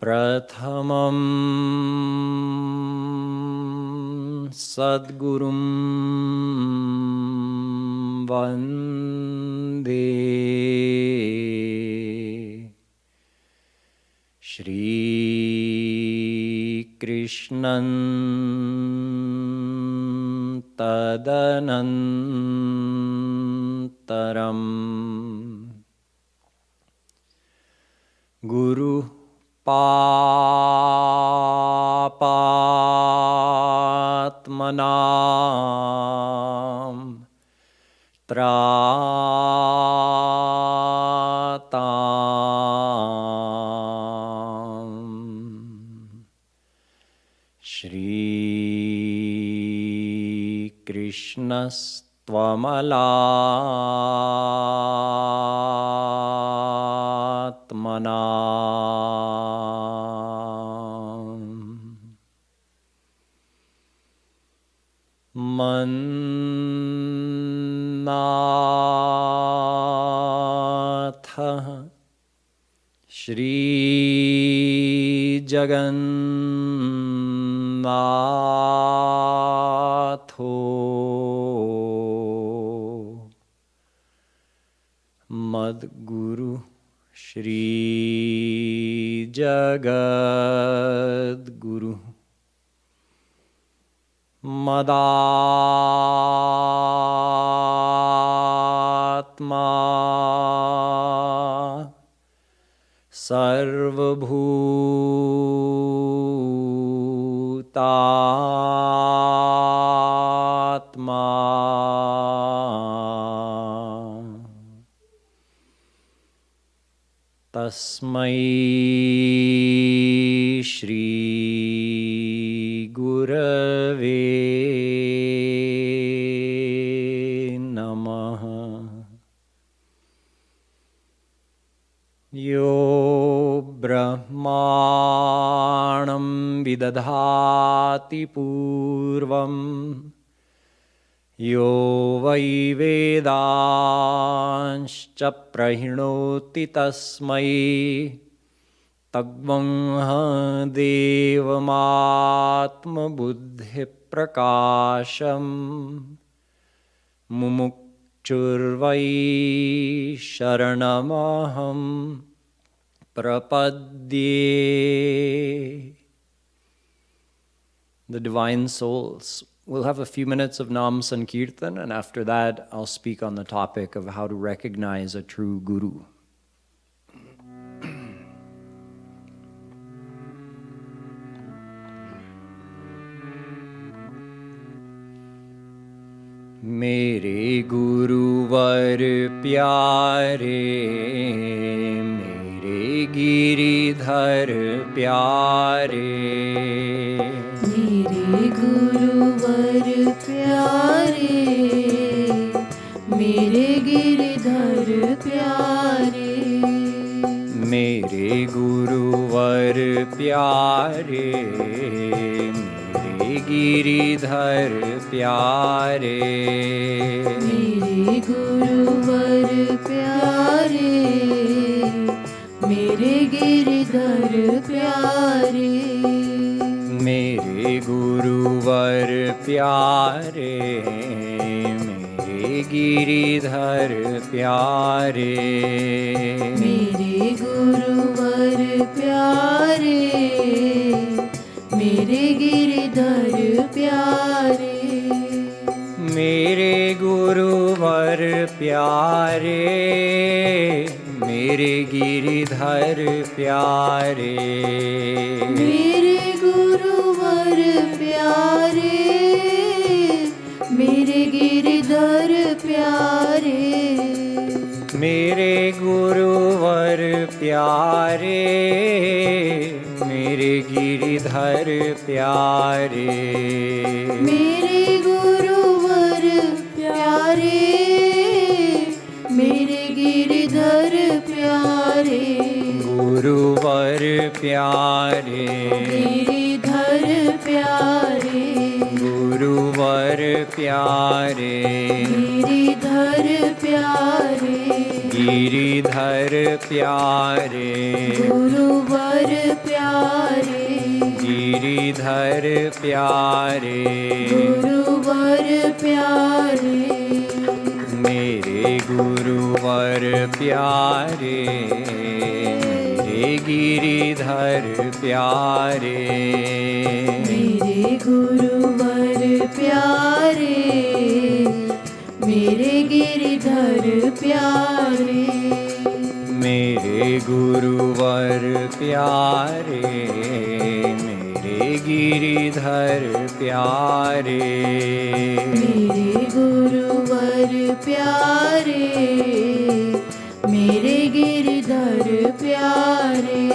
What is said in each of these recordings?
प्रथमं सद्गुरुं वन्दे श्रीकृष्णं तदनन्तरं गुरुः पापात्मनां त्रातां श्रीकृष्णस्त्वमलात्मना मन्नाथः श्रीजगन्नाथो मद्गुरु श्रीजगद्गुरु मदात्मा सर्वभूतात्मा तस्मै श्री गुरवे नमः। यो ब्रह्माणं विदधाति पूर्वं यो वै वेदांश्च प्रहिणोति तस्मै तद्ब्रह्म देवमात्मबुद्धिप्रकाशं मुमुक्षुर्वै शरणमहं प्रपद्ये। The divine souls will have a few minutes of Nam Sankirtan, and after that I'll speak on the topic of how to recognize a true guru. मेरे गुरुवर प्यारे, मेरे गिरिधर प्यारे, मेरे गुरुवर प्यारे, मेरे गिरिधर प्यारे, मेरे गुरुवर प्यारे, गिरिधर प्यारे, मेरे गुरुवर प्यारे, मेरे गिरिधर प्यारे, मेरे गुरुवर प्यारे, मेरे गिरिधर प्यारे, मेरे गुरुवर प्यारे, मेरे गिरिधर प्यारे, मेरे गुरुवर प्यारे, मेरे गिरिधर प्यारे, मेरे गुरुवर प्यारे, मेरे गिरिधर प्यारे, मेरे गुरुवर प्यारे, मेरे गिरिधर प्यारे, मेरे गुरुवर प्यारे, मेरे गिरिधर प्यारे, गुरुवर प्यारे, गिरिधर प्यारे, गुरुवर प्यारे, गिरिधर प्यारे, गिरिधर प्यारे, गुरुवर प्यारे, गिरिधर प्यारे, गुरुवर प्यारे, मेरे गुरुवर प्यारे, मेरे गिरिधर प्यारे, मेरे गुरुवर प्यारे, मेरे गिरिधर प्यारे, मेरे गुरुवर प्यारे, मेरे गिरिधर प्यारे, मेरे गुरुवर प्यारे, मेरे गिरिधर प्यारे,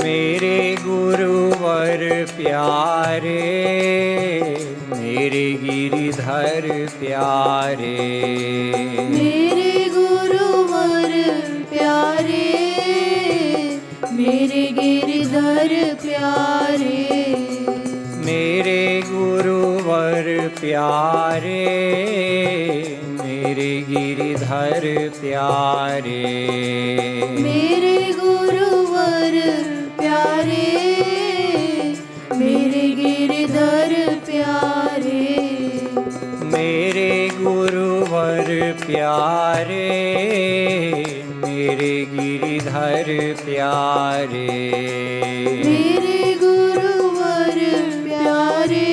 मेरे गुरुवर प्यारे, मेरे गिरिधर प्यारे, मेरे गुरुवर प्यारे, मेरे गिरिधर प्यारे, मेरे गुरुवर प्यारे, मेरे गिरिधर प्यारे, मेरे गुरुवर प्यारे, मेरे गिरिधर प्यारे, मेरे गुरुवर प्यारे, मेरे गिरिधर प्यारे, मेरे गुरुवर प्यारे,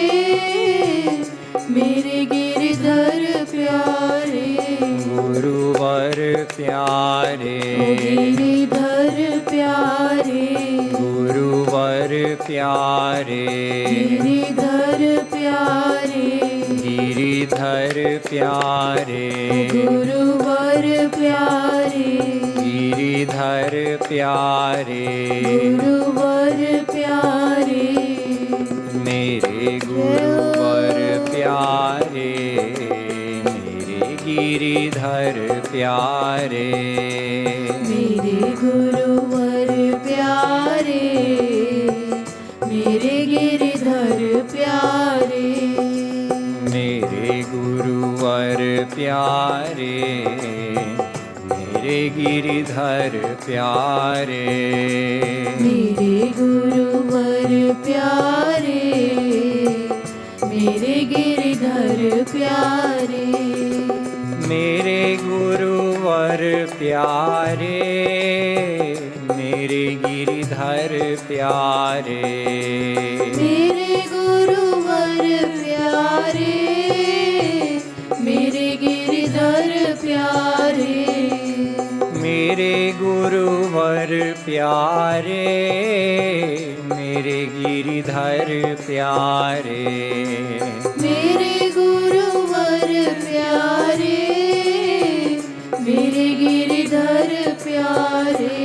मेरे गिरिधर प्यारे, गुरुवर प्यारे, गिरिधर प्यारे, गुरुवर प्यारे, गिरिधर प्यारे, गिरिधर प्यारे, गुरुवर प्यारे, गिरिधर प्यारे, गुरुवर प्यारे, मेरे गुरुवर प्यारे, मेरे गिरिधर प्यारे, मेरे गुरुवर प्यारे, मेरे गिरिधर प्यारे, मेरे गुरुवर प्यारे, मेरे गिरिधर प्यारे, मेरे गुरुवर प्यारे, मेरे गिरिधर प्यारे, मेरे गुरुवर प्यारे, मेरे गिरिधर प्यारे, मेरे गुरुवर प्यारे, मेरे गिरिधर प्यारे, मेरे गुरुवर प्यारे, मेरे गिरिधर प्यारे, मेरे गुरुवर प्यारे, मेरे गिरिधर प्यारे,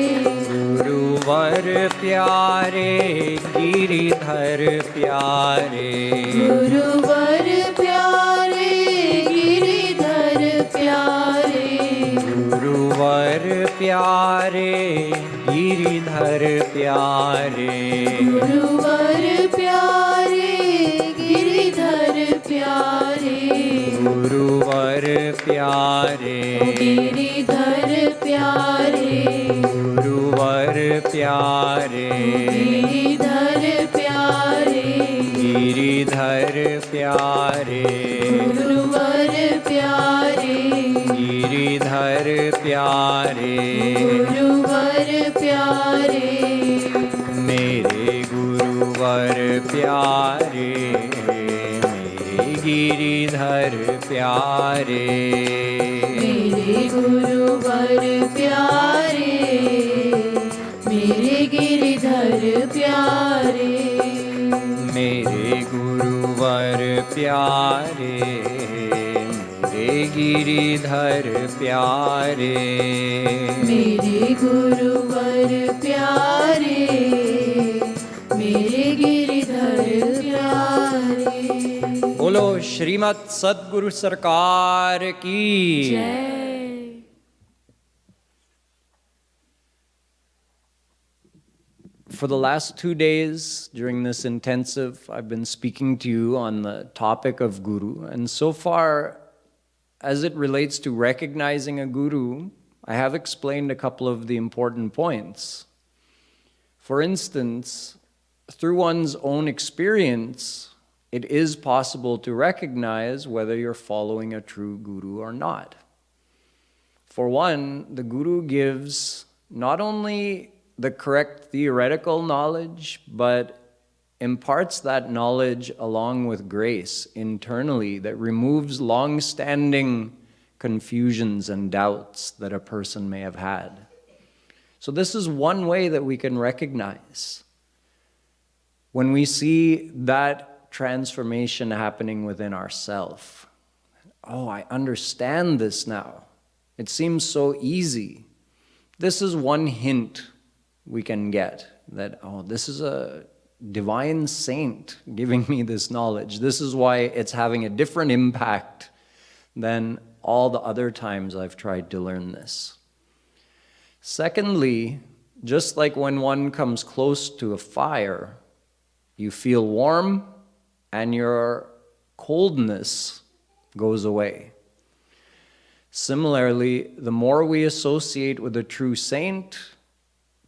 गुरुवर प्यारे, गिरिधर प्यारे, गुरुवर प्यारे, गिरिधर प्यारे, गुरुवर प्यारे, गिरिधर प्यारे, गुरुवर प्यारे, गिरिधर प्यारे, गुरुवर प्यारे, गिरिधर प्यारे, गुरुवर प्यारे, गिरिधर प्यारे, गिरिधर प्यारे, गुरुवर प्यारे, गिरिधर प्यारे, गुरुवर प्यारे, मेरे गुरुवर प्यारे, मेरे गिरिधर प्यारे, मेरे गुरुवर प्यारे, मेरे गिरिधर प्यारे, मेरे गुरुवर प्यारे, मेरे गिरिधर प्यारे, मेरे गुरुवर प्यारे, मेरे गिरिधर प्यारे। बोलो श्रीमत सद्गुरु सरकार की जय। For the last 2 days during this intensive, I've been speaking to you on the topic of Guru. And so far, as it relates to recognizing a Guru, I have explained a couple of the important points. For instance, through one's own experience, it is possible to recognize whether you're following a true Guru or not. For one, the Guru gives not only the correct theoretical knowledge, but imparts that knowledge along with grace internally that removes long-standing confusions and doubts that a person may have had. So this is one way that we can recognize when we see that transformation happening within ourselves. Oh, I understand this now. It seems so easy. This is one hint we can get that, oh, this is a divine saint giving me this knowledge. This is why it's having a different impact than all the other times I've tried to learn this. Secondly, just like when one comes close to a fire, you feel warm and your coldness goes away. Similarly, the more we associate with a true saint,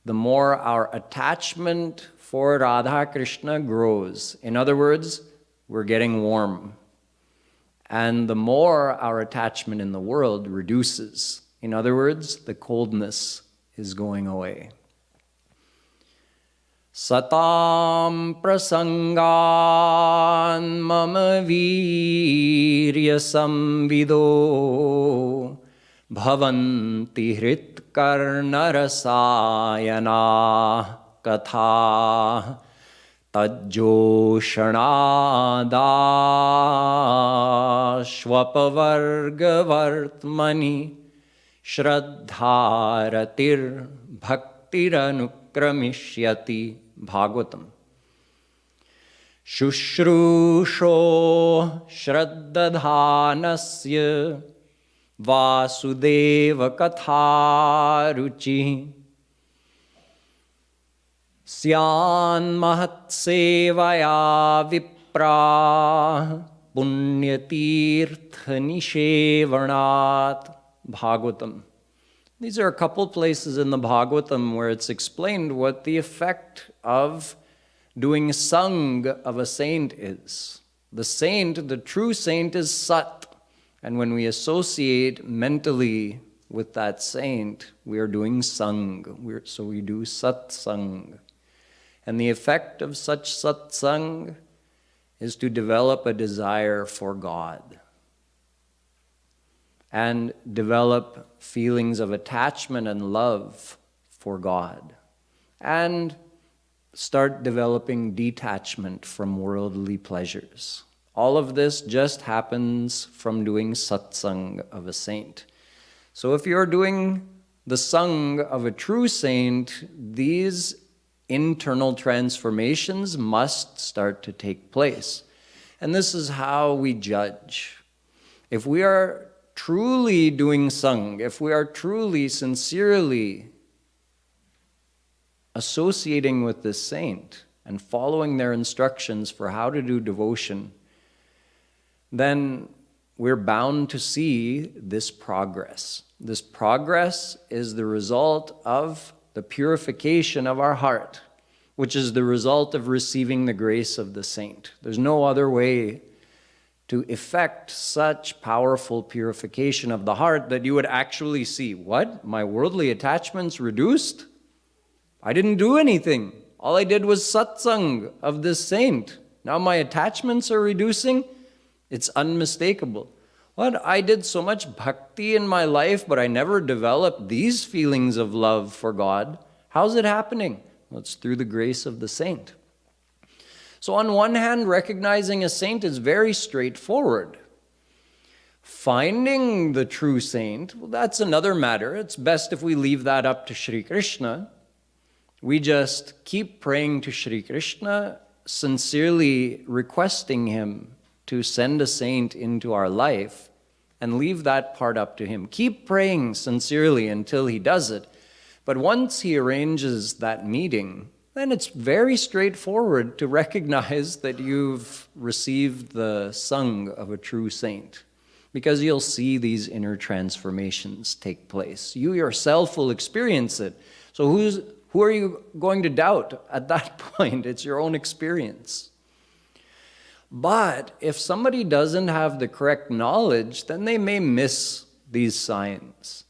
the more our attachment for Radha Krishna grows. In other words, we're getting warm. And the more our attachment in the world reduces. In other words, the coldness is going away. Satam prasangan mama virya samvido bhavanti hrit karnarasayana katha tajoshanadaashvapavargavartmani shraddharatir bhaktiranukramishyati. Bhagavatam. Shushrusho shraddadhanasya vasudeva katharuchi syan mahatsevaya vipra punyatirtha nishevanat. Bhagavatam. These are a couple places in the Bhagavatam where it's explained what the effect of doing sang of a saint is. The saint, the true saint, is Sat. And when we associate mentally with that saint, we are doing sang. So we do satsang. And the effect of such satsang is to develop a desire for God and develop feelings of attachment and love for God, and start developing detachment from worldly pleasures. All of this just happens from doing satsang of a saint. So if you're doing the sang of a true saint, these internal transformations must start to take place. And this is how we judge. If we are truly doing sang, if we are truly, sincerely associating with this saint and following their instructions for how to do devotion, then we're bound to see this progress. This progress is the result of the purification of our heart, which is the result of receiving the grace of the saint. There's no other way to effect such powerful purification of the heart that you would actually see, what? My worldly attachments reduced? I didn't do anything. All I did was satsang of this saint. Now my attachments are reducing? It's unmistakable. What? I did so much bhakti in my life, but I never developed these feelings of love for God. How's it happening? Well, it's through the grace of the saint. So on one hand, recognizing a saint is very straightforward. Finding the true saint, well, that's another matter. It's best if we leave that up to Shri Krishna. We just keep praying to Shri Krishna, sincerely requesting him to send a saint into our life, and leave that part up to him. Keep praying sincerely until he does it. But once he arranges that meeting, then it's very straightforward to recognize that you've received the Sangha of a true saint, because you'll see these inner transformations take place. You yourself will experience it. So who are you going to doubt at that point? It's your own experience. But if somebody doesn't have the correct knowledge, then they may miss these signs.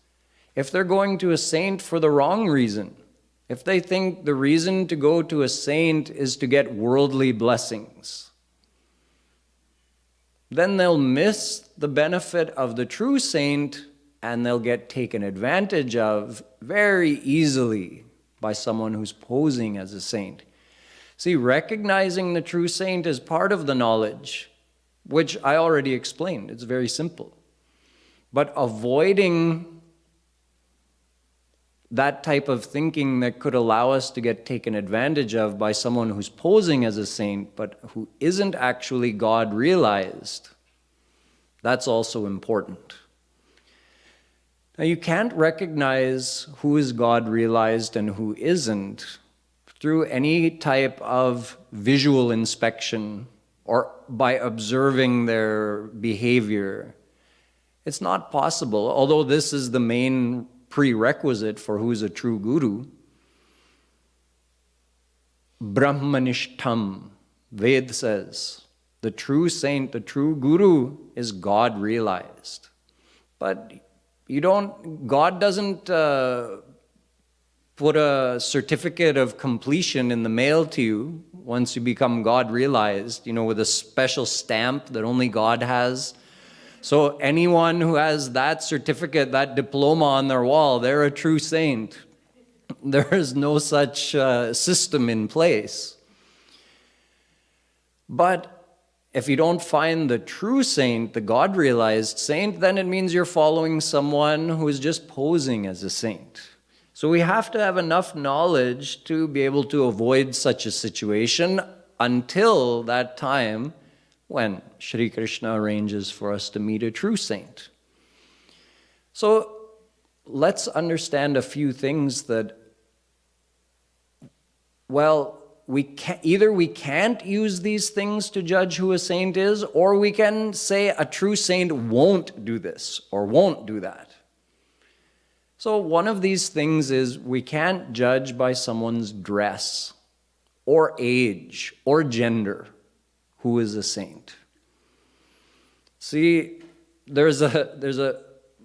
If they're going to a saint for the wrong reason, if they think the reason to go to a saint is to get worldly blessings, then they'll miss the benefit of the true saint, and they'll get taken advantage of very easily by someone who's posing as a saint. See, recognizing the true saint is part of the knowledge, which I already explained. It's very simple. But avoiding that type of thinking that could allow us to get taken advantage of by someone who's posing as a saint, but who isn't actually God realized, that's also important. Now, you can't recognize who is God realized and who isn't through any type of visual inspection or by observing their behavior. It's not possible, although this is the main prerequisite for who's a true guru. Brahmanishtam, Ved says, the true saint, the true guru is God realized. But God doesn't put a certificate of completion in the mail to you once you become God realized, with a special stamp that only God has. So anyone who has that certificate, that diploma on their wall, they're a true saint. There is no such system in place. But if you don't find the true saint, the God-realized saint, then it means you're following someone who is just posing as a saint. So we have to have enough knowledge to be able to avoid such a situation until that time when Shri Krishna arranges for us to meet a true saint. So let's understand a few things that, we can't use these things to judge who a saint is, or we can say a true saint won't do this or won't do that. So one of these things is we can't judge by someone's dress or age or gender who is a saint. See, there's a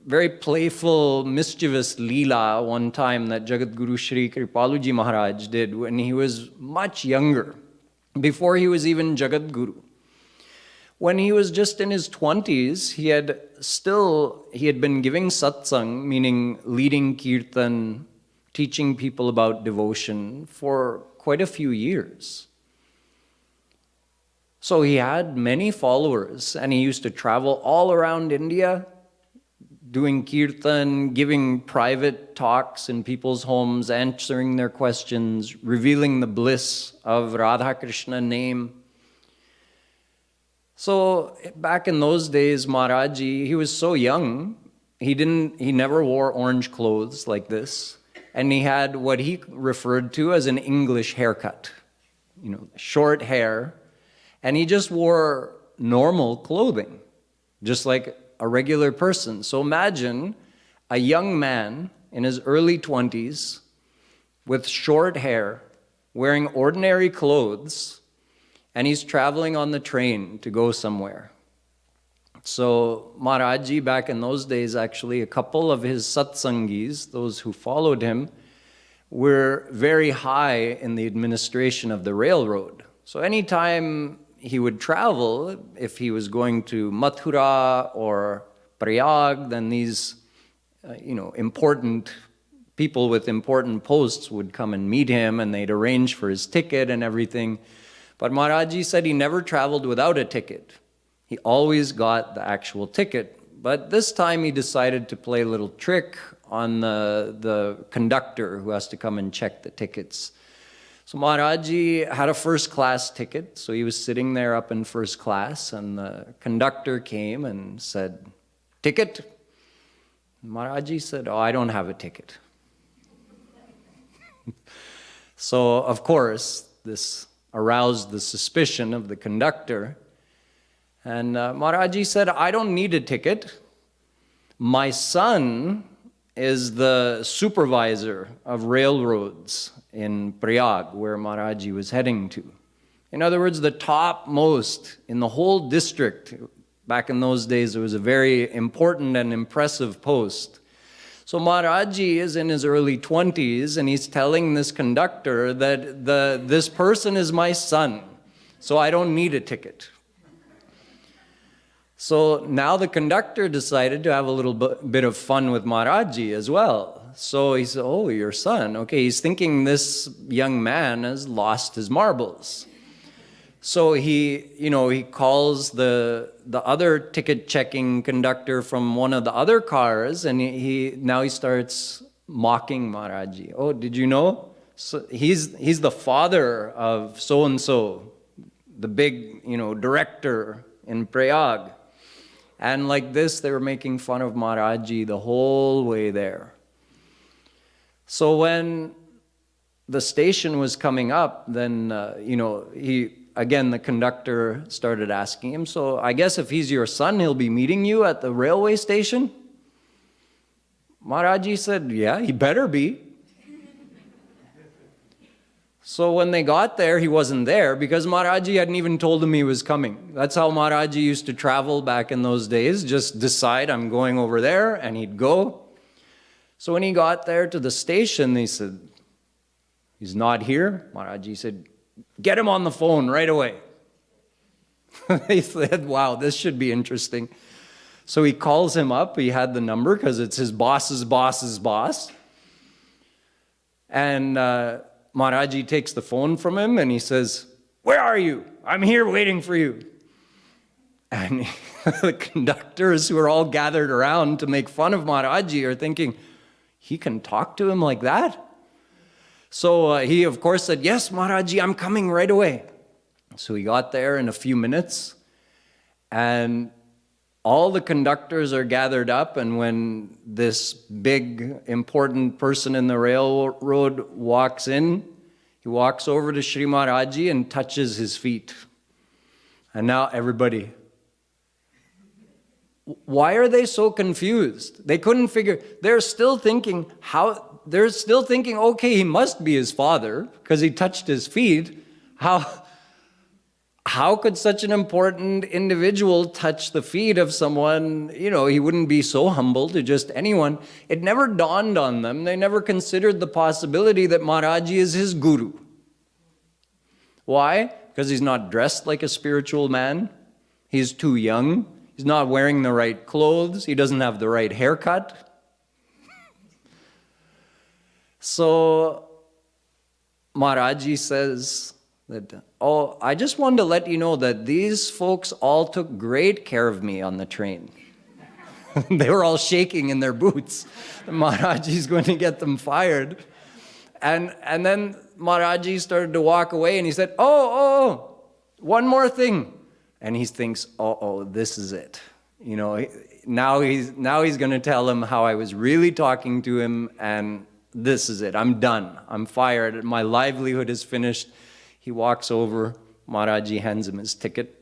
very playful, mischievous leela one time that Jagadguru Shri Kripalu ji Maharaj did when he was much younger, before he was even Jagadguru. When he was just in his 20s, he had been giving satsang, meaning leading kirtan, teaching people about devotion for quite a few years. So he had many followers, and he used to travel all around India, doing kirtan, giving private talks in people's homes, answering their questions, revealing the bliss of Radha Krishna name. So back in those days, Maharaj, he was so young, he never wore orange clothes like this, and he had what he referred to as an English haircut, short hair, and he just wore normal clothing, just like a regular person. So imagine a young man in his early 20s with short hair, wearing ordinary clothes, and he's traveling on the train to go somewhere. So Maharaj, back in those days, actually, a couple of his satsangis, those who followed him, were very high in the administration of the railroad. So anytime he would travel, if he was going to Mathura or Prayag, then these important people with important posts would come and meet him, and they'd arrange for his ticket and everything. But Maharaj said he never traveled without a ticket. He always got the actual ticket. But this time he decided to play a little trick on the conductor who has to come and check the tickets. So Maharaj had a first class ticket, so he was sitting there up in first class, and the conductor came and said, "Ticket?" Maharaj said, "Oh, I don't have a ticket." So, of course, this aroused the suspicion of the conductor. And Maharaji said, I don't need a ticket. My son is the supervisor of railroads in Prayag, where Maharaji was heading to. In other words, the topmost in the whole district. Back in those days, it was a very important and impressive post. So Maharaji is in his early 20s, and he's telling this conductor that this person is my son, so I don't need a ticket. So now the conductor decided to have a little bit of fun with Maharaji as well. So he said, oh, your son. Okay, he's thinking this young man has lost his marbles. So he calls the other ticket checking conductor from one of the other cars, and now he starts mocking Maharaji. Oh, did you know? So he's the father of so and so, the big director in Prayag. And like this, they were making fun of Maharaji the whole way there. So when the station was coming up, then again, the conductor started asking him, so I guess if he's your son, he'll be meeting you at the railway station? Maharaji said, yeah, he better be. So when they got there, he wasn't there because Maharaji hadn't even told him he was coming. That's how Maharaji used to travel back in those days, just decide I'm going over there, and he'd go. So when he got there to the station, they said, he's not here. Maharaji said, get him on the phone right away. They said, wow, this should be interesting. So he calls him up. He had the number because it's his boss's boss's boss. And Maharaji takes the phone from him and he says, where are you? I'm here waiting for you. And the conductors who are all gathered around to make fun of Maharaji are thinking, he can talk to him like that? So he, of course, said, yes, Maharaji, I'm coming right away. So he got there in a few minutes, and all the conductors are gathered up, and when this big, important person in the railroad walks in, he walks over to Shri Maharaji and touches his feet. And now everybody, why are they so confused? They couldn't figure, they're still thinking, okay, he must be his father because he touched his feet. How could such an important individual touch the feet of someone, he wouldn't be so humble to just anyone. It never dawned on them. They never considered the possibility that Maharaji is his guru. Why? Because he's not dressed like a spiritual man. He's too young. He's not wearing the right clothes. He doesn't have the right haircut. So Maharaji says that, oh, I just wanted to let you know that these folks all took great care of me on the train. They were all shaking in their boots. Maharaji's going to get them fired. And then Maharaji started to walk away and he said, oh, one more thing. And he thinks, oh, this is it. Now he's going to tell him how I was really talking to him, and this is it. I'm done. I'm fired. My livelihood is finished. He walks over. Maharaji hands him his ticket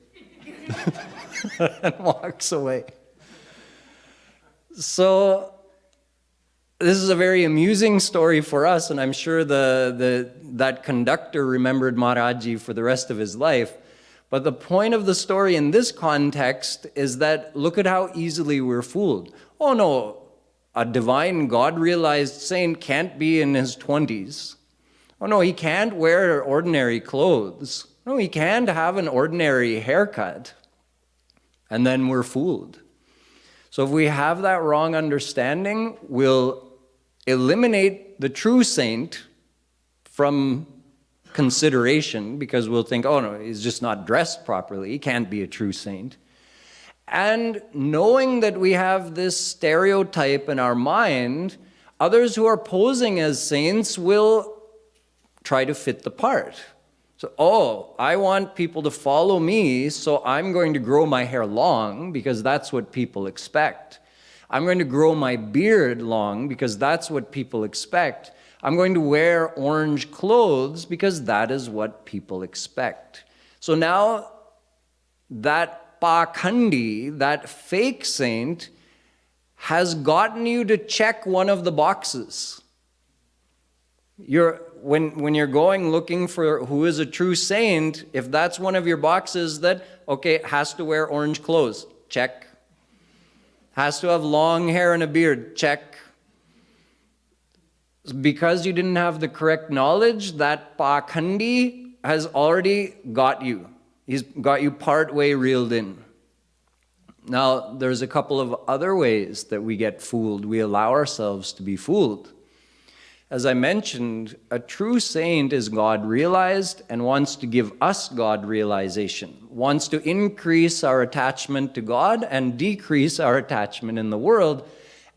and walks away. So this is a very amusing story for us, and I'm sure that conductor remembered Maharaji for the rest of his life. But the point of the story in this context is that look at how easily we're fooled. Oh no, a divine God-realized saint can't be in his 20s. Oh no, he can't wear ordinary clothes. No, he can't have an ordinary haircut. And then we're fooled. So if we have that wrong understanding, we'll eliminate the true saint from consideration because we'll think, oh no, he's just not dressed properly. He can't be a true saint. And knowing that we have this stereotype in our mind, others who are posing as saints will try to fit the part. So, oh, I want people to follow me, so I'm going to grow my hair long because that's what people expect. I'm going to grow my beard long because that's what people expect. I'm going to wear orange clothes because that is what people expect. So now that pakhandi, that fake saint, has gotten you to check one of the boxes. When you're going looking for who is a true saint, if that's one of your boxes that, okay, has to wear orange clothes, check. Has to have long hair and a beard, check. Because you didn't have the correct knowledge, that pakhandi has already got you. He's got you part way reeled in. Now, there's a couple of other ways that we get fooled. We allow ourselves to be fooled. As I mentioned, a true saint is God realized and wants to give us God realization, wants to increase our attachment to God and decrease our attachment in the world.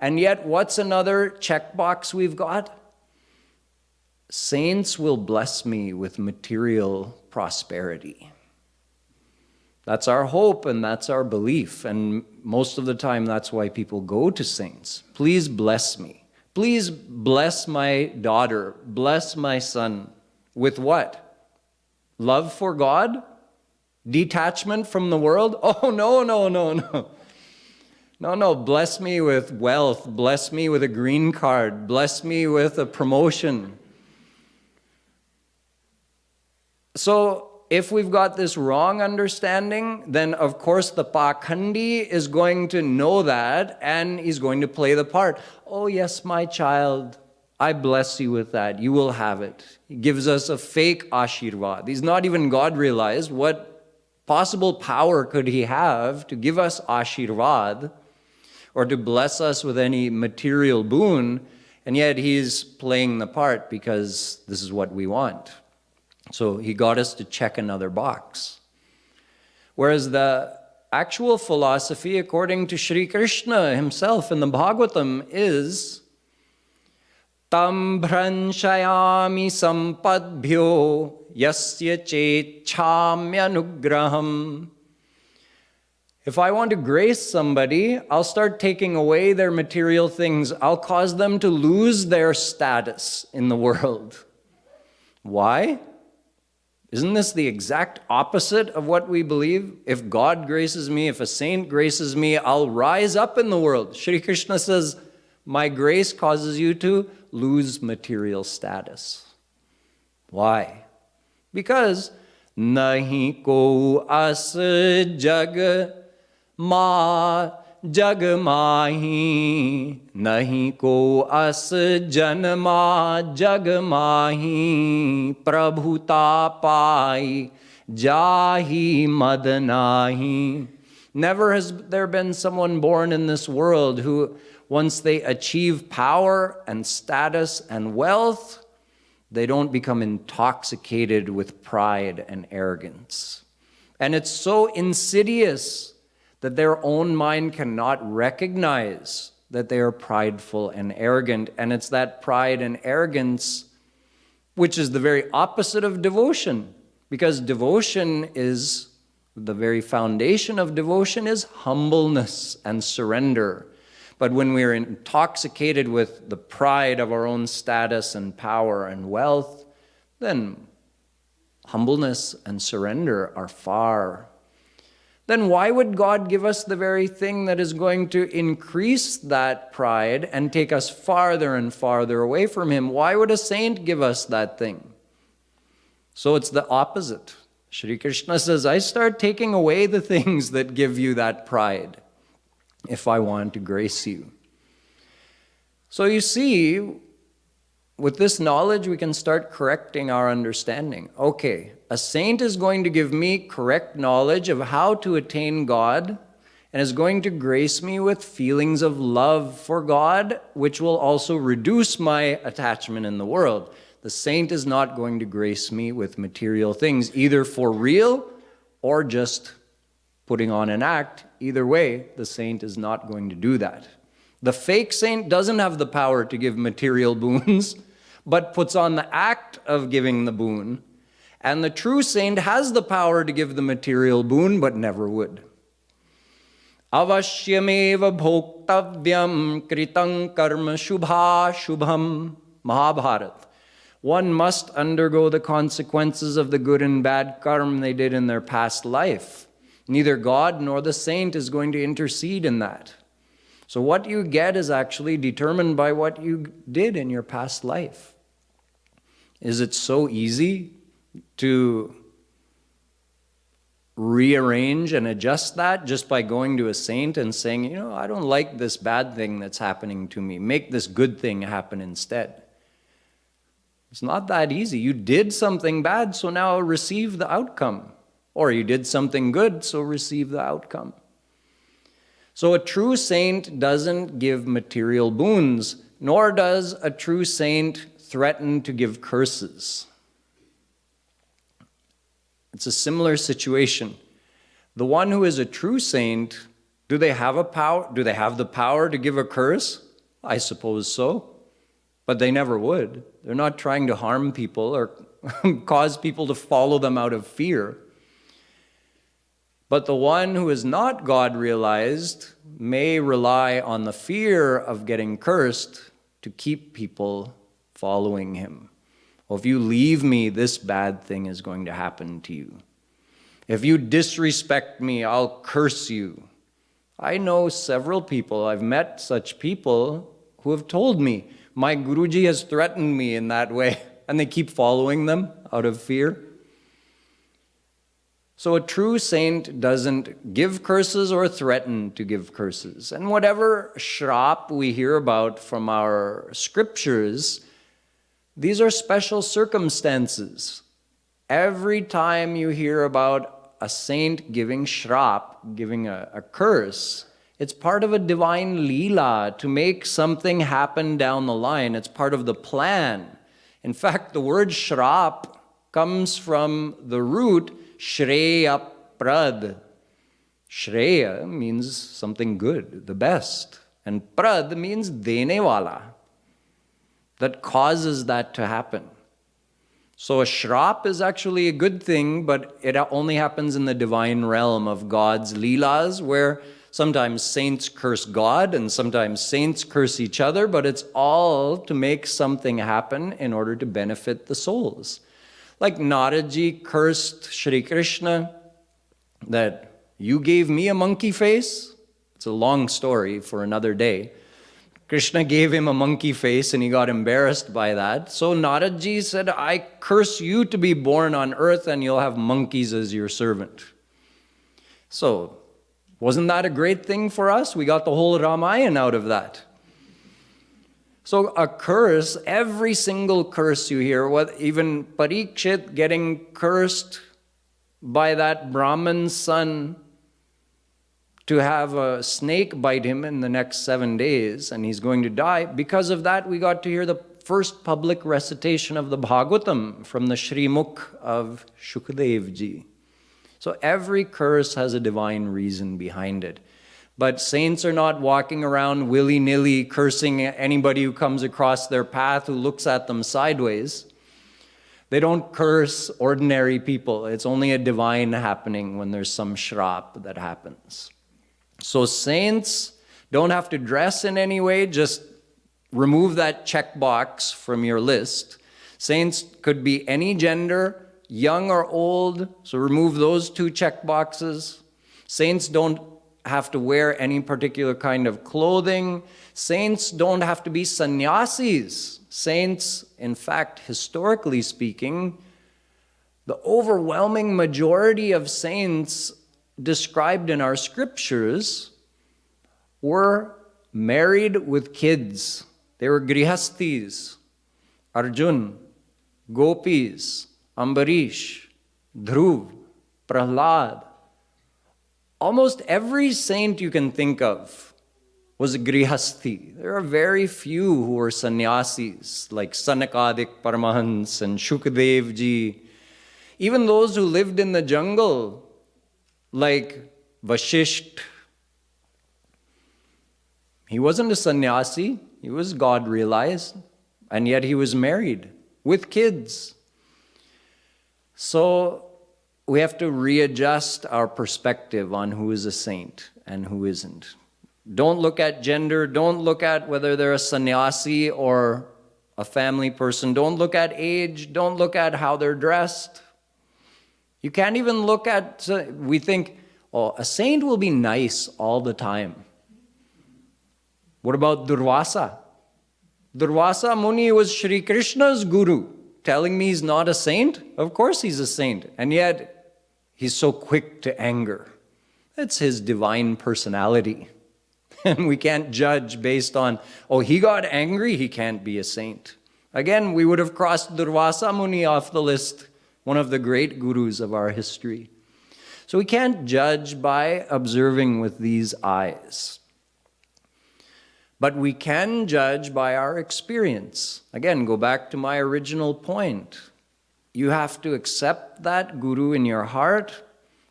And yet, what's another checkbox we've got? Saints will bless me with material prosperity. That's our hope and that's our belief. And most of the time, that's why people go to saints. Please bless me. Please bless my daughter. Bless my son. With what? Love for God? Detachment from the world? Oh, no. No, bless me with wealth. Bless me with a green card. Bless me with a promotion. So, if we've got this wrong understanding, then of course the pakhandi is going to know that and he's going to play the part. Oh yes, my child, I bless you with that. You will have it. He gives us a fake ashirvad. He's not even God realized. What possible power could he have to give us ashirvad or to bless us with any material boon? And yet he's playing the part because this is what we want. So he got us to check another box. Whereas the actual philosophy, according to Shri Krishna himself in the Bhagavatam, is Tam bhranshayami sampadbhyo yasya chechamyanugraham. If I want to grace somebody, I'll start taking away their material things. I'll cause them to lose their status in the world. Why? Isn't this the exact opposite of what we believe? If God graces me, if a saint graces me, I'll rise up in the world. Shri Krishna says, my grace causes you to lose material status. Why? Because nahi ko as jag ma jag mahi, nahi ko as janma jag mahi, prabhuta pai jahi madanahi. Never has there been someone born in this world who, once they achieve power and status and wealth, they don't become intoxicated with pride and arrogance. And it's so insidious that their own mind cannot recognize that they are prideful and arrogant. And it's that pride and arrogance which is the very opposite of devotion. Because devotion is, the very foundation of devotion is humbleness and surrender. But when we're intoxicated with the pride of our own status and power and wealth, then humbleness and surrender are far. Then why would God give us the very thing that is going to increase that pride and take us farther and farther away from Him? Why would a saint give us that thing? So it's the opposite. Shri Krishna says, I start taking away the things that give you that pride if I want to grace you. So you see, with this knowledge, we can start correcting our understanding. Okay, a saint is going to give me correct knowledge of how to attain God and is going to grace me with feelings of love for God, which will also reduce my attachment in the world. The saint is not going to grace me with material things, either for real or just putting on an act. Either way, the saint is not going to do that. The fake saint doesn't have the power to give material boons, but puts on the act of giving the boon. And the true saint has the power to give the material boon, but never would. Avashyameva bhoktavyam kritam karma shubha shubham. Mahabharata. One must undergo the consequences of the good and bad karma they did in their past life. Neither God nor the saint is going to intercede in that. So what you get is actually determined by what you did in your past life. Is it so easy to rearrange and adjust that just by going to a saint and saying, I don't like this bad thing that's happening to me. Make this good thing happen instead. It's not that easy. You did something bad, so now receive the outcome. Or you did something good, so receive the outcome. So a true saint doesn't give material boons, nor does a true saint threaten to give curses. It's a similar situation. The one who is a true saint, do they have the power to give a curse? I suppose so. But they never would. They're not trying to harm people or cause people to follow them out of fear. But the one who is not God-realized may rely on the fear of getting cursed to keep people following him. Well, if you leave me, this bad thing is going to happen to you. If you disrespect me, I'll curse you. I know several people, I've met such people who have told me, my Guruji has threatened me in that way, and they keep following them out of fear. So a true saint doesn't give curses or threaten to give curses. And whatever shrap we hear about from our scriptures, these are special circumstances. Every time you hear about a saint giving shrap, giving a curse, it's part of a divine leela to make something happen down the line. It's part of the plan. In fact, the word shrap comes from the root Shreya Prad. Shreya means something good, the best. And Prad means dene wala, that causes that to happen. So a shrap is actually a good thing, but it only happens in the divine realm of God's leelas, where sometimes saints curse God and sometimes saints curse each other, but it's all to make something happen in order to benefit the souls. Like Naraji cursed Shri Krishna that you gave me a monkey face. It's a long story for another day. Krishna gave him a monkey face and he got embarrassed by that. So Naraji said, I curse you to be born on earth and you'll have monkeys as your servant. So wasn't that a great thing for us? We got the whole Ramayana out of that. So a curse, every single curse you hear, even Parikshit getting cursed by that Brahman's son to have a snake bite him in the next 7 days and he's going to die. Because of that, we got to hear the first public recitation of the Bhagavatam from the Shri Mukh of Shukadev ji. So every curse has a divine reason behind it. But saints are not walking around willy-nilly cursing anybody who comes across their path who looks at them sideways. They don't curse ordinary people. It's only a divine happening when there's some shrap that happens. So saints don't have to dress in any way, just remove that checkbox from your list. Saints could be any gender, young or old, so remove those 2 checkboxes. Saints don't have to wear any particular kind of clothing. Saints don't have to be sannyasis. Saints, in fact, historically speaking, the overwhelming majority of saints described in our scriptures were married with kids. They were grihasthis, Arjun, Gopis, Ambarish, Dhruv, Prahlad. Almost every saint you can think of was a grihasthi. There are very few who were sannyasis, like Sanakadik Paramahans and Shukadev ji. Even those who lived in the jungle, like Vashisht. He wasn't a sannyasi, he was God-realized, and yet he was married with kids. So we have to readjust our perspective on who is a saint and who isn't. Don't look at gender, don't look at whether they're a sannyasi or a family person. Don't look at age. Don't look at how they're dressed. You can't even look at, we think, oh, a saint will be nice all the time. What about Durvasa? Durvasa Muni was Shri Krishna's guru. Telling me he's not a saint? Of course he's a saint. And yet, he's so quick to anger. That's his divine personality. And we can't judge based on, oh, he got angry, he can't be a saint. Again, we would have crossed Durvasa Muni off the list, one of the great gurus of our history. So we can't judge by observing with these eyes. But we can judge by our experience. Again, go back to my original point. You have to accept that guru in your heart,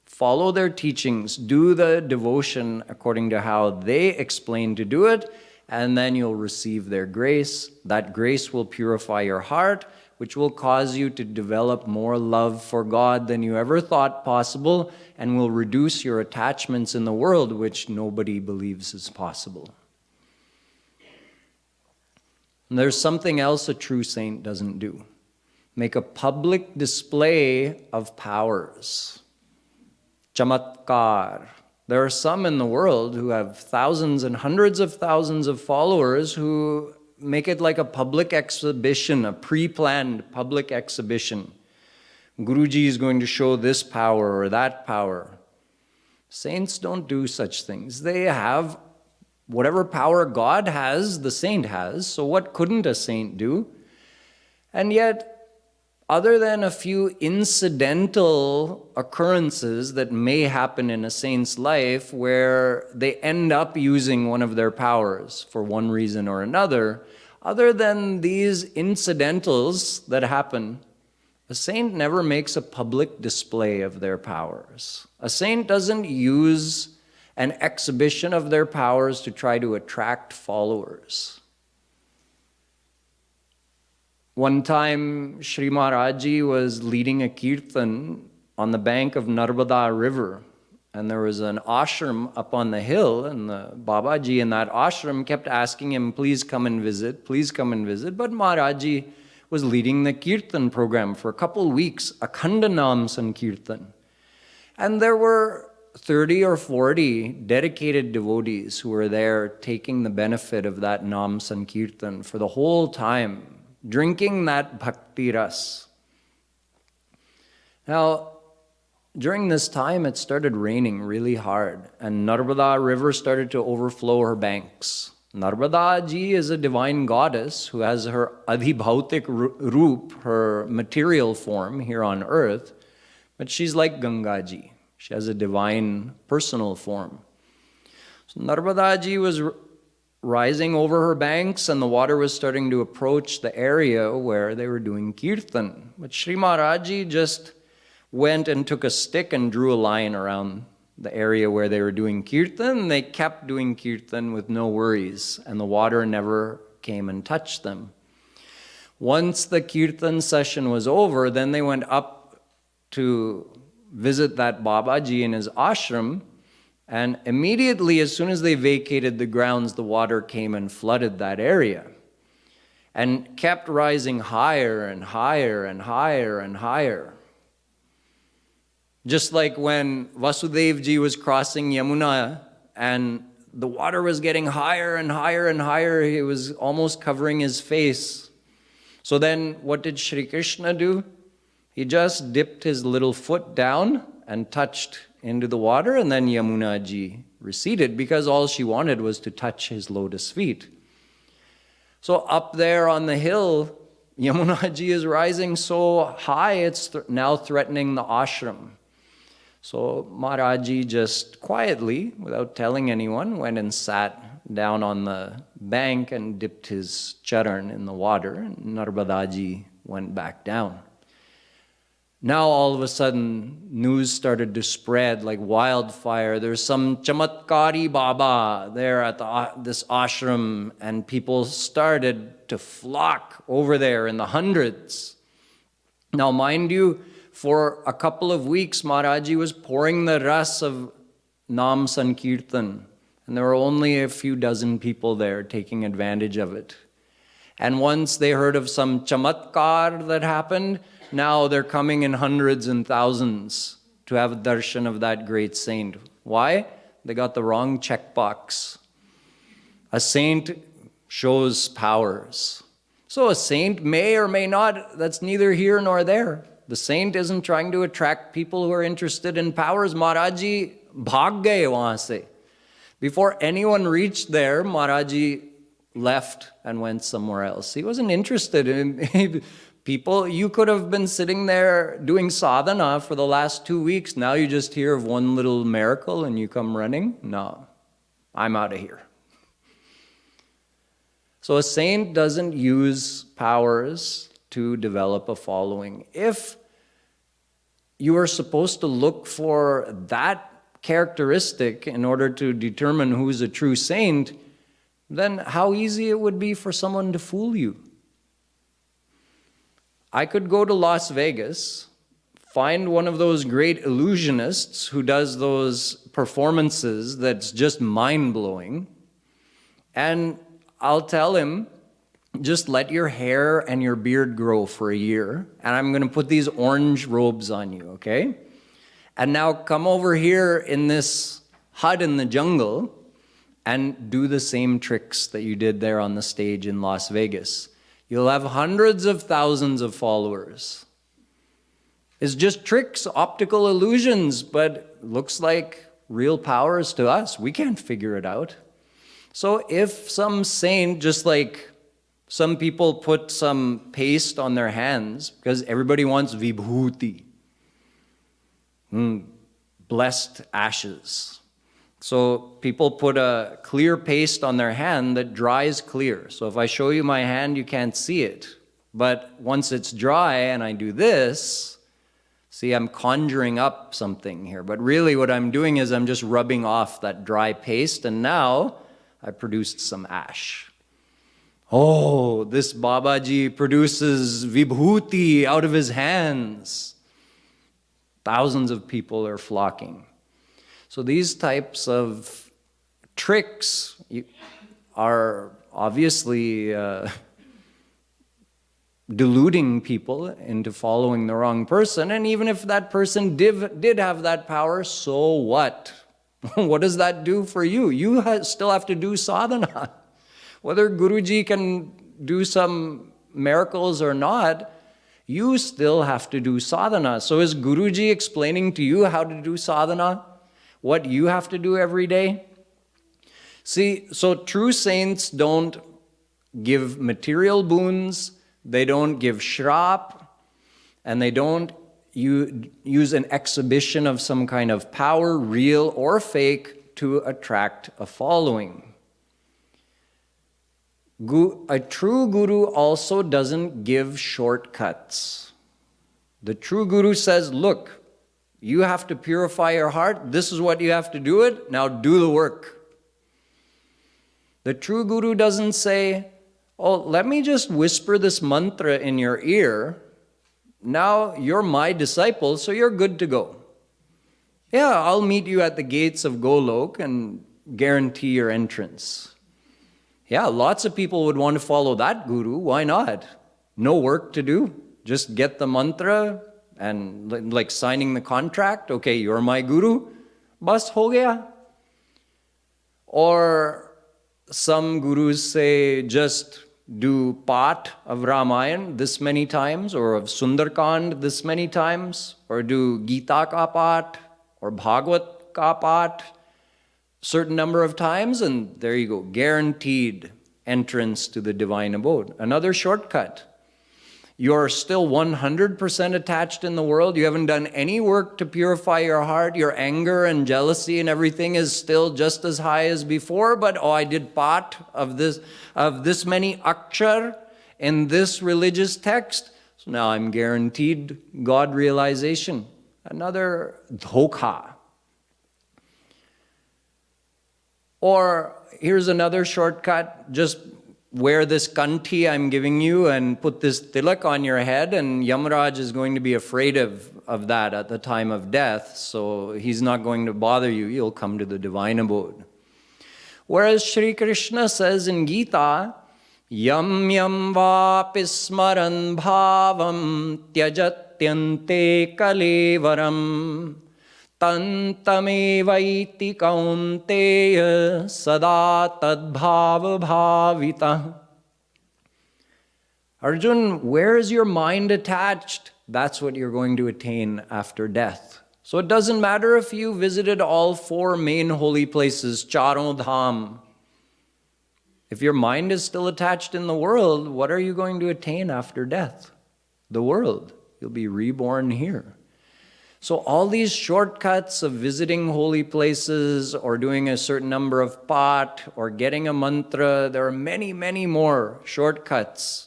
follow their teachings, do the devotion according to how they explain to do it, and then you'll receive their grace. That grace will purify your heart, which will cause you to develop more love for God than you ever thought possible, and will reduce your attachments in the world, which nobody believes is possible. And there's something else a true saint doesn't do. Make a public display of powers. Chamatkar. There are some in the world who have thousands and hundreds of thousands of followers who make it like a public exhibition, a pre-planned public exhibition. Guruji is going to show this power or that power. Saints don't do such things. They have whatever power God has, the saint has. So what couldn't a saint do? And yet, other than a few incidental occurrences that may happen in a saint's life where they end up using one of their powers for one reason or another, other than these incidentals that happen, a saint never makes a public display of their powers. A saint doesn't use an exhibition of their powers to try to attract followers. One time, Shri Maharaj was leading a kirtan on the bank of Narmada River, and there was an ashram up on the hill, and the Babaji in that ashram kept asking him, please come and visit, please come and visit. But Maharaj was leading the kirtan program for a couple weeks, Akhanda Nam Sankirtan. And there were 30 or 40 dedicated devotees who were there taking the benefit of that Nam Sankirtan for the whole time, drinking that bhakti ras. Now, during this time, it started raining really hard, and Narmada River started to overflow her banks. Narmada ji is a divine goddess who has her adhibhautik roop, her material form here on earth, but she's like Ganga ji. She has a divine personal form. So Narmada ji was rising over her banks, and the water was starting to approach the area where they were doing kirtan. But Shri Maharaj just went and took a stick and drew a line around the area where they were doing kirtan. They kept doing kirtan with no worries, and the water never came and touched them. Once the kirtan session was over, then they went up to visit that Babaji in his ashram, and immediately, as soon as they vacated the grounds, the water came and flooded that area and kept rising higher and higher and higher and higher. Just like when Vasudev ji was crossing Yamuna and the water was getting higher and higher and higher, it was almost covering his face. So then what did Shri Krishna do? He just dipped his little foot down and touched into the water, and then Yamuna ji receded because all she wanted was to touch his lotus feet. So up there on the hill, Yamuna ji is rising so high, it's now threatening the ashram. So Maharaj just quietly, without telling anyone, went and sat down on the bank and dipped his charan in the water, and Narmada ji went back down. Now all of a sudden, news started to spread like wildfire. There's some Chamatkari Baba there at this ashram, and people started to flock over there in the hundreds. Now mind you, for a couple of weeks, Maharaj was pouring the ras of Nam Sankirtan, and there were only a few dozen people there taking advantage of it. And once they heard of some chamatkar that happened, now they're coming in hundreds and thousands to have a darshan of that great saint. Why? They got the wrong checkbox. A saint shows powers. So a saint may or may not, that's neither here nor there. The saint isn't trying to attract people who are interested in powers. Maharaj ji bhag gaye wahan se. Before anyone reached there, Maharaj ji left and went somewhere else. He wasn't interested in people. You could have been sitting there doing sadhana for the last 2 weeks. Now you just hear of one little miracle and you come running. No, I'm out of here. So a saint doesn't use powers to develop a following. If you are supposed to look for that characteristic in order to determine who's a true saint, then how easy it would be for someone to fool you. I could go to Las Vegas, find one of those great illusionists who does those performances that's just mind-blowing, and I'll tell him, just let your hair and your beard grow for a year, and I'm going to put these orange robes on you, okay? And now come over here in this hut in the jungle and do the same tricks that you did there on the stage in Las Vegas. You'll have hundreds of thousands of followers. It's just tricks, optical illusions, but looks like real powers to us. We can't figure it out. So if some saint, just like some people put some paste on their hands, because everybody wants vibhuti, blessed ashes. So people put a clear paste on their hand that dries clear. So if I show you my hand, you can't see it. But once it's dry and I do this, see, I'm conjuring up something here. But really what I'm doing is I'm just rubbing off that dry paste, and now I produced some ash. Oh, this Babaji produces vibhuti out of his hands. Thousands of people are flocking. So these types of tricks are obviously deluding people into following the wrong person. And even if that person did have that power, so what? What does that do for you? You still have to do sadhana. Whether Guruji can do some miracles or not, you still have to do sadhana. So is Guruji explaining to you how to do sadhana? What you have to do every day? See, so true saints don't give material boons, they don't give shrap, and they don't use an exhibition of some kind of power, real or fake, to attract a following. A true guru also doesn't give shortcuts. The true guru says, look, you have to purify your heart. This is what you have to do it. Now do the work. The true guru doesn't say, oh, let me just whisper this mantra in your ear. Now you're my disciple, so you're good to go. Yeah, I'll meet you at the gates of Golok and guarantee your entrance. Yeah, lots of people would want to follow that guru. Why not? No work to do. Just get the mantra, and like signing the contract, okay, you're my guru, bas ho gaya. Or some gurus say just do Path of Ramayan this many times, or of Sundarkand this many times, or do Gita ka Path, or Bhagavad ka Path, certain number of times, and there you go, guaranteed entrance to the divine abode. Another shortcut. You're still 100% attached in the world. You haven't done any work to purify your heart. Your anger and jealousy and everything is still just as high as before. But oh, I did Path of this many akshar in this religious text. So now I'm guaranteed God realization. Another dhokha. Or here's another shortcut. Just wear this kanthi I'm giving you and put this tilak on your head, and Yamaraj is going to be afraid of that at the time of death, so he's not going to bother you. You'll come to the divine abode. Whereas Shri Krishna says in Gita Yam yam vapi smaran bhavam tyajatyante kalevaram tantamevaiti kaunteya sada tadbhava bhavita. Arjun, where is your mind attached? That's what you're going to attain after death. So it doesn't matter if you visited all 4 main holy places, Charon Dham. If your mind is still attached in the world, what are you going to attain after death? The world. You'll be reborn here. So all these shortcuts of visiting holy places or doing a certain number of pat or getting a mantra, there are many, many more shortcuts.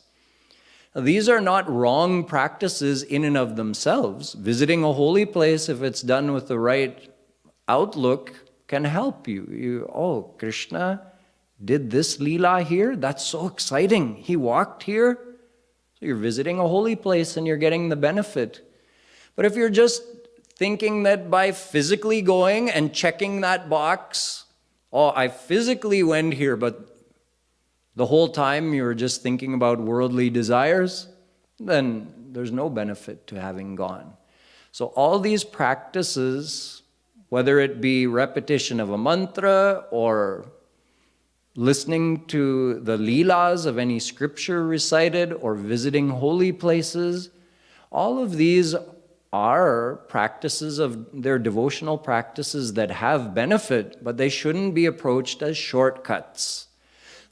These are not wrong practices in and of themselves. Visiting a holy place, if it's done with the right outlook, can help you. Oh, Krishna did this Leela here? That's so exciting. He walked here. So you're visiting a holy place and you're getting the benefit. But if you're just thinking that by physically going and checking that box, oh, I physically went here, but the whole time you were just thinking about worldly desires, then there's no benefit to having gone. So all these practices, whether it be repetition of a mantra or listening to the leelas of any scripture recited or visiting holy places, all of these are practices of their devotional practices that have benefit, but they shouldn't be approached as shortcuts.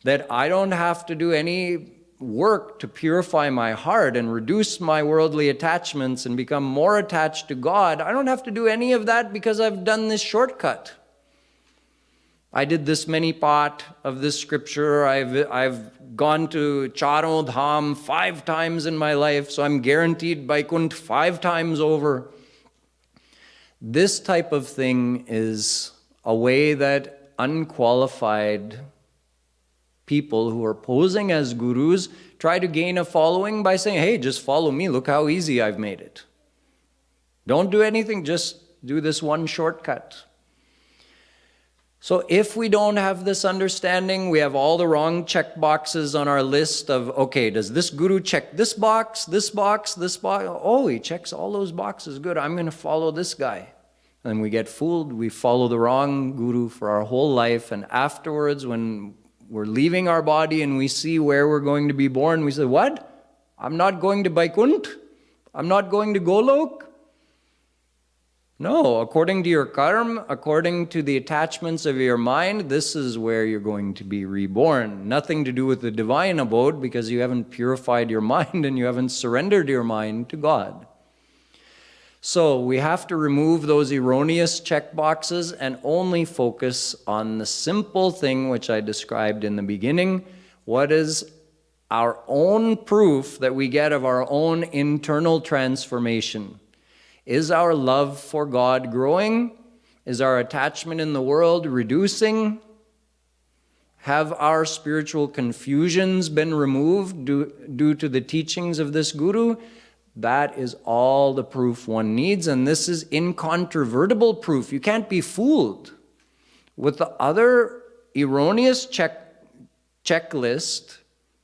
That I don't have to do any work to purify my heart and reduce my worldly attachments and become more attached to God. I don't have to do any of that because I've done this shortcut. I did this many part of this scripture. I've gone to Charon Dham 5 times in my life, so I'm guaranteed Vaikuntha 5 times over. This type of thing is a way that unqualified people who are posing as gurus try to gain a following by saying, hey, just follow me, look how easy I've made it. Don't do anything, just do this one shortcut. So if we don't have this understanding, we have all the wrong check boxes on our list of, okay, does this guru check this box, this box, this box? Oh, he checks all those boxes, good, I'm going to follow this guy. And we get fooled, we follow the wrong guru for our whole life, and afterwards when we're leaving our body and we see where we're going to be born, we say, what? I'm not going to Vaikuntha? I'm not going to Golok? No, according to your karma, according to the attachments of your mind, this is where you're going to be reborn. Nothing to do with the divine abode because you haven't purified your mind and you haven't surrendered your mind to God. So we have to remove those erroneous check boxes and only focus on the simple thing which I described in the beginning. What is our own proof that we get of our own internal transformation? Is our love for God growing? Is our attachment in the world reducing? Have our spiritual confusions been removed due to the teachings of this guru? That is all the proof one needs, and this is incontrovertible proof. You can't be fooled. With the other erroneous checklist,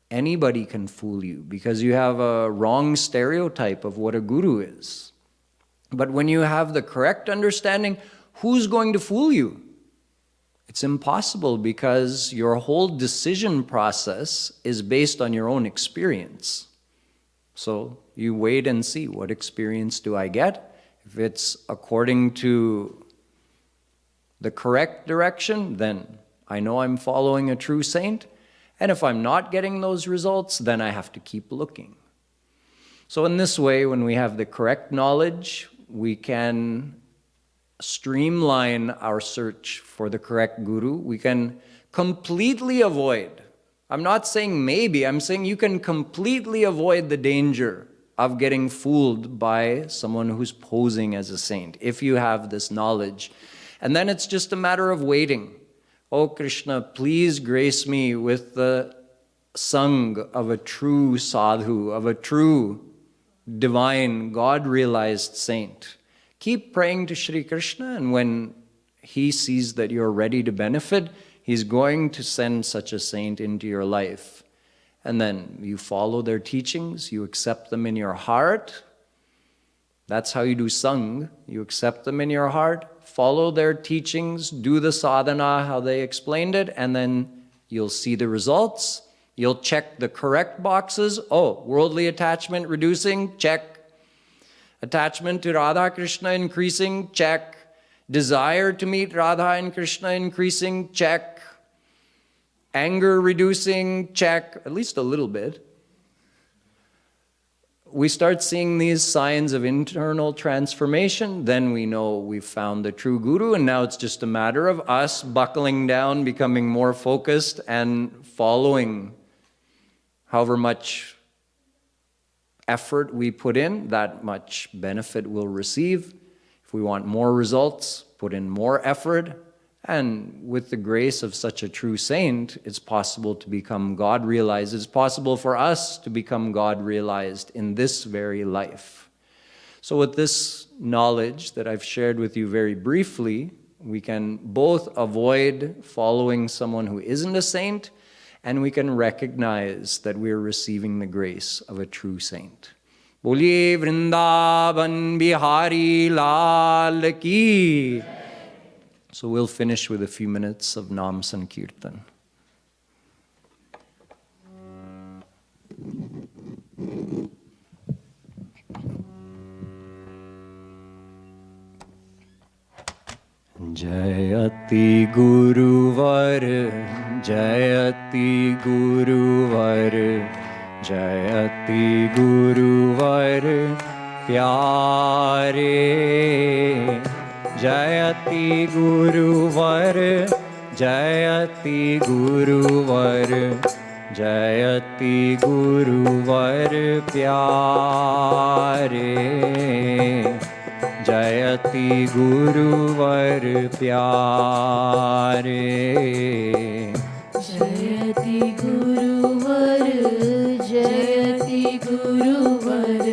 anybody can fool you because you have a wrong stereotype of what a guru is. But when you have the correct understanding, who's going to fool you? It's impossible because your whole decision process is based on your own experience. So you wait and see, what experience do I get? If it's according to the correct direction, then I know I'm following a true saint. And if I'm not getting those results, then I have to keep looking. So in this way, when we have the correct knowledge, we can streamline our search for the correct guru. We can completely avoid, I'm not saying maybe, I'm saying you can completely avoid the danger of getting fooled by someone who's posing as a saint, if you have this knowledge. And then it's just a matter of waiting. Oh Krishna, please grace me with the sang of a true sadhu, of a true divine, God-realized saint. Keep praying to Shri Krishna, and when he sees that you're ready to benefit, he's going to send such a saint into your life. and then you follow their teachings, you accept them in your heart. That's how you do sang. You accept them in your heart, follow their teachings, do the sadhana, how they explained it, and then you'll see the results. You'll check the correct boxes. Oh, worldly attachment reducing, check. Attachment to Radha Krishna increasing, check. Desire to meet Radha and Krishna increasing, check. Anger reducing, check, at least a little bit. We start seeing these signs of internal transformation, then we know we've found the true guru, and now it's just a matter of us buckling down, becoming more focused, and following. However much effort we put in, that much benefit we'll receive. If we want more results, put in more effort. And with the grace of such a true saint, it's possible to become God-realized. It's possible for us to become God-realized in this very life. So with this knowledge that I've shared with you very briefly, we can both avoid following someone who isn't a saint, and we can recognize that we're receiving the grace of a true saint. Boliye Vrindavan Bihari Lal Ki. So we'll finish with a few minutes of Nam Sankirtan. Jayati Guruvar, Jayati Guruvar, Jayati Guruvar, Pyare. Jayati Guruvar, Jayati Guruvar, Jayati Guruvar, Pyare. Jayati Guruvar, Pyare. Jayati Guruvar, Jayati Guruvar,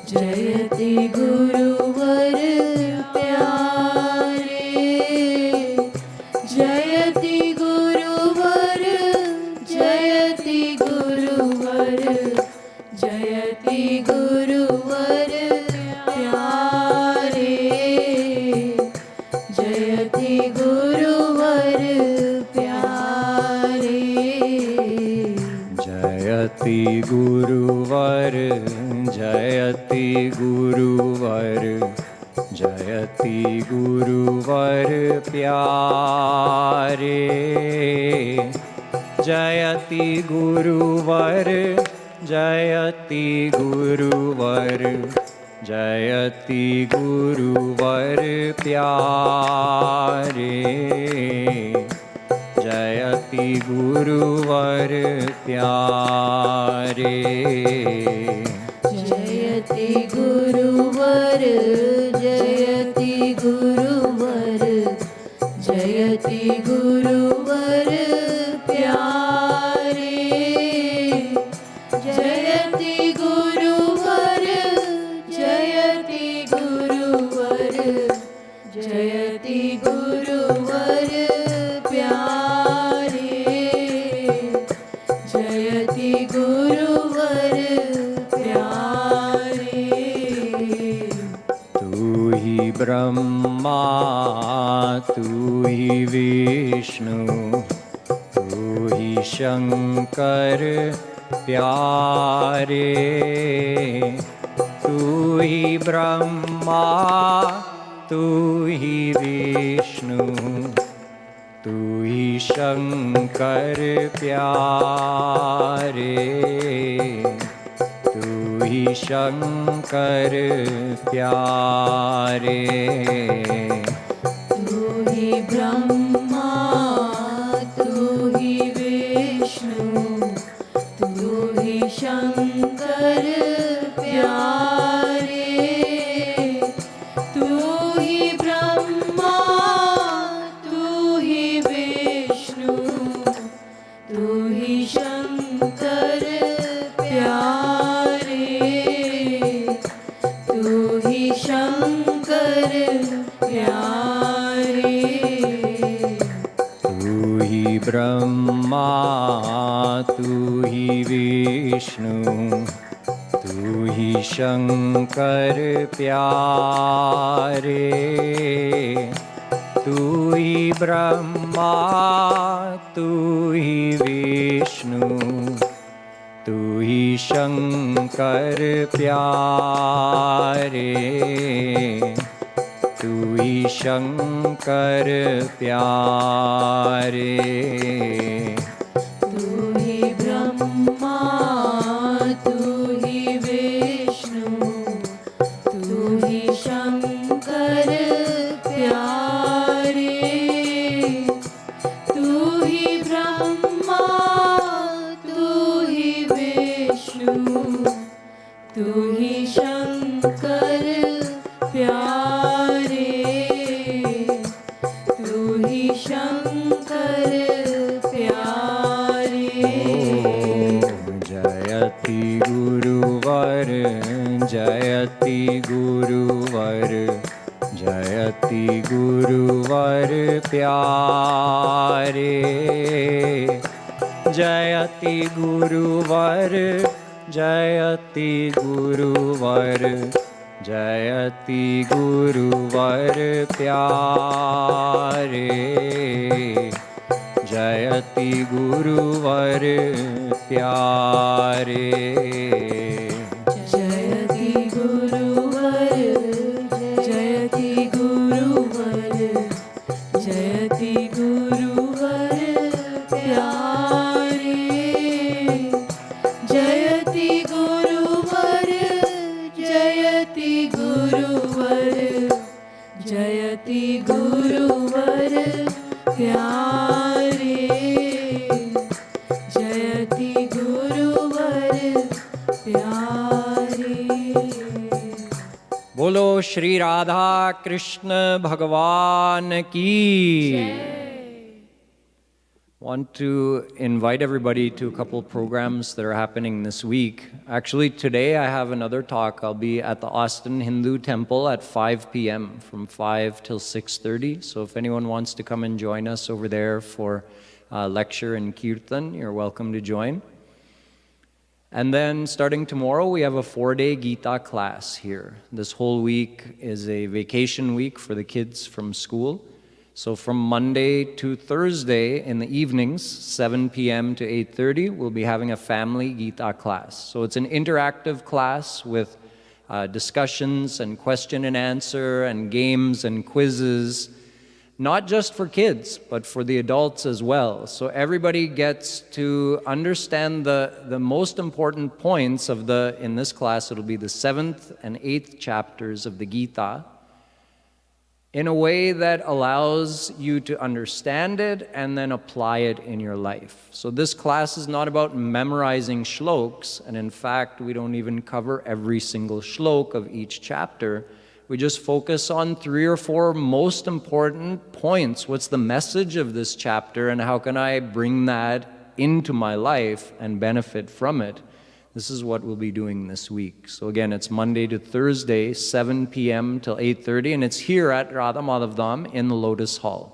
Jayati Guruvar, Jayati Guruvar, Jayati Guruvar, Jayati Guruvar, Pyare. Jayati Guruvar, Pyare. Jayati Guruvar, Jayati Guruvar, Jayati Guruvar, Pyare. Jayati Guruvar, Jayati Guruvar, Jayati Guruvar, Pyare. Jayati Guruvar, Pyare. Jayati Guruvar, Jayati Guruvar, Jayati Guruvar, Pyare. Jayati Guruvar, Jayati Guruvar, Jayati Guruvar, Pyare. Jayati Guruvar, Pyare. Tu hi Brahma, tu hi Vishnu, tu hi Shankar, Pyare. Tu hi Brahma, tu hi Vishnu, tu hi Shankar, Pyare. Tu hi Shankar, Pyare. Tu hi Brahma, tu hi Vishnu, tu hi Shankar, Pyare. Tu hi Brahma, tu hi Vishnu, tu hi Shankar, Pyare. Tu hi Shankar, Pyare. Tu hi Brahma, tu hi Vishnu, Tu hi Shankar Pyare, Tu hi Brahma, Tu hi Vishnu, Tu hi Shankar Pyare, Tu hi Shankar Pyare. तू ही ब्रह्मा तू ही विष्णु तू ही शंकर प्यारे तू ही ब्रह्मा तू ही विष्णु तू ही शंकर प्यारे तू ही शंकर प्यारे जयति गुरुवर जयति गुरुवर जयति गुरुवर प्यारे जयति गुरुवर जयति गुरुवर जयति गुरुवर प्यारे जयति गुरुवर प्यारे जयति गुरुवर जयति गुरुवर जयति गुरुवर प्यारे जयति गुरुवर जयति गुरुवर जयति गुरुवर प्यारे जयति गुरुवर प्यारे बोलो श्री राधा कृष्ण भगवान की Want to invite everybody to a couple of programs that are happening this week. Actually, today I have another talk. I'll be at the Austin Hindu Temple at 5 p.m. from 5 till 6:30. So if anyone wants to come and join us over there for lecture and kirtan, you're welcome to join. And then starting tomorrow, we have a 4-day Gita class here. This whole week is a vacation week for the kids from school. So from Monday to Thursday in the evenings, 7 p.m. to 8:30, we'll be having a family Gita class. So it's an interactive class with discussions and question and answer and games and quizzes, not just for kids, but for the adults as well. So everybody gets to understand the most important points of in this class, it'll be the 7th and 8th chapters of the Gita, in a way that allows you to understand it and then apply it in your life. So this class is not about memorizing shlokas, and in fact, we don't even cover every single shlok of each chapter. We just focus on 3 or 4 most important points. What's the message of this chapter, and how can I bring that into my life and benefit from it? This is what we'll be doing this week. So again, it's Monday to Thursday, 7 p.m. till 8:30, and it's here at Radha Madhav Dham in the Lotus Hall.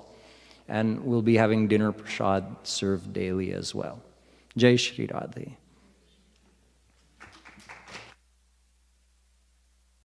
And we'll be having dinner prasad served daily as well. Jai Shri Radhe.